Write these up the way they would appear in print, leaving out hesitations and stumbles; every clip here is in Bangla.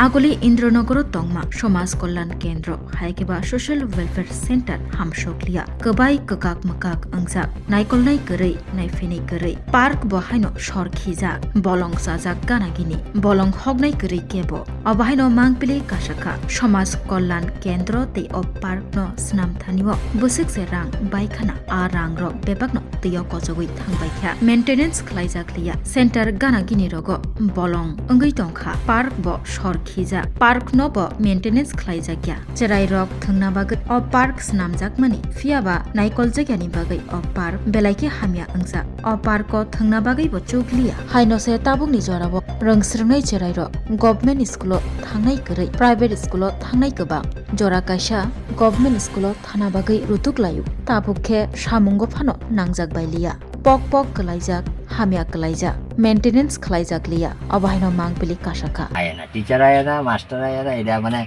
আগলি ইন্দ্রনগর তংমা সমাজ কল্যাণ কেন্দ্র হাইকেবা social welfare centre হামসকলিয়া Gavai গগাক মকাক अंजाक नायकलनाय गरै नायफैनाय गरै park बहायनो सरखिजा बलं साजाक गानागिनि बलं हगनाय गरै केबो अबाहायनो मांगपिलि कासाखा समाज कल्याण केन्द्र ते अ पार्क न स्नामथानिओ बोसोकसे रां बायखाना आ रां रक बेबागनो तैयाव कजगै थांबायख्या मेंटेनेंस खलायजाक्लिया सेंटर गानागिनि रग बलं अंगै दंखा पार्क ब सरखिजा पार्क न ब मेंटेनेंस खलायजाक्या जेराय रक थंना बागै अ पार्क स्नामजाक मानि फियाबा नायकल जायगानि बागै अ पार्क बेलायके हामिया अंजा अ पार्क थंना बागै ब चुगलिया हाइनसे ताबुकनि जराबो रोंस्रोंनाय जेराय र गभर्नमेंट स्कूल थांनाय गरै प्राइवेट स्कूल थांनाय गोबा जरा कायसा गभर्नमेंट स्कूल थाना बागै रुतुक लायु ताबुखे सामुंगो फानो नांजाक बायलिया पक पक गलायजाक हामिया गलायजा मेंटेनेंस खलायजाकलिया अबाहायनो मांगपिलि कासाखा आयना टीचर आयना मास्टर आयना এটা মানে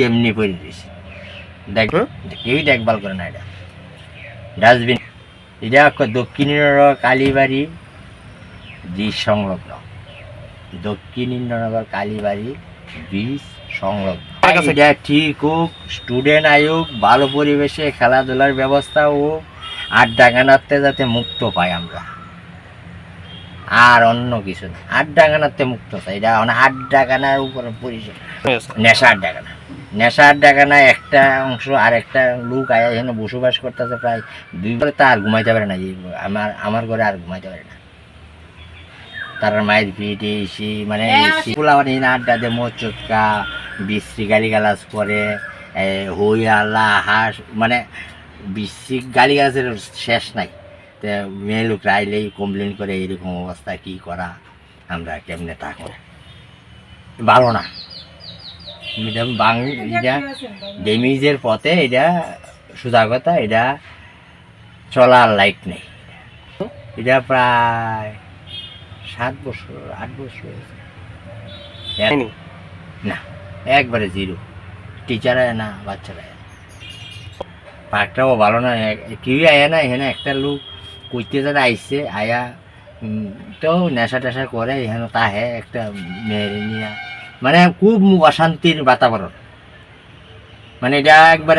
এমনি করে দিছে দেখ কেউ দেখভাল করে না এটা ডাস্টবিন এটা দক্ষিণের কালীবাড়ি ব্রিজ সংলগ্ন দক্ষিণের কালীবাড়ি ব্রিজ সংলগ্ন এটা ঠিক হোক স্টুডেন্ট আয়োগ ভালো পরিবেশে খেলাধুলার ব্যবস্থা ও আড্ডা গানাতে যাতে মুক্ত পাই আমরা আর অন্য কিছু না আড্ডা গানাতে মুক্ত চাই এটা আড্ডা গানার উপর পরিচয় নেশা আড্ডা গানা নেশা আড্ডা গানা একটা অংশ আর একটা লোক আয়া এখানে বসবাস করতেছে প্রায় 2 বছর তা আর ঘুমাইতে পারে না আমার ঘরে আর ঘুমাইতে পারে না তার মায়ের পিঠে এসে মানে পোলা মানে আড্ডা দিয়ে মোচকা বিশ্রী গালিগালাজ করে হই আল্লাহ হাঁস মানে বিশ্রী গালিগালাজের শেষ নাই তো মেয়ে লোকরা আইলেই কমপ্লেন করে এইরকম অবস্থা কী করা আমরা কেমনে তা করে ভালো না এটা ড্যামেজের পথে এটা সোজা কথা এটা চলার লাইক নেই এটা প্রায় 7 বছর 8 বছর না একবারে জিরো টিচার আয় না বাচ্চারা পার্কটাও ভালো না কেউই আয়া না এখানে একটা লোক কইতে যারা আইসে আয়া তো নেশা টেশা করে এখানে তাহে একটা মেয়ের নিয়ে মানে খুব অশান্তির বাতাবরণ মানে এটা একবারে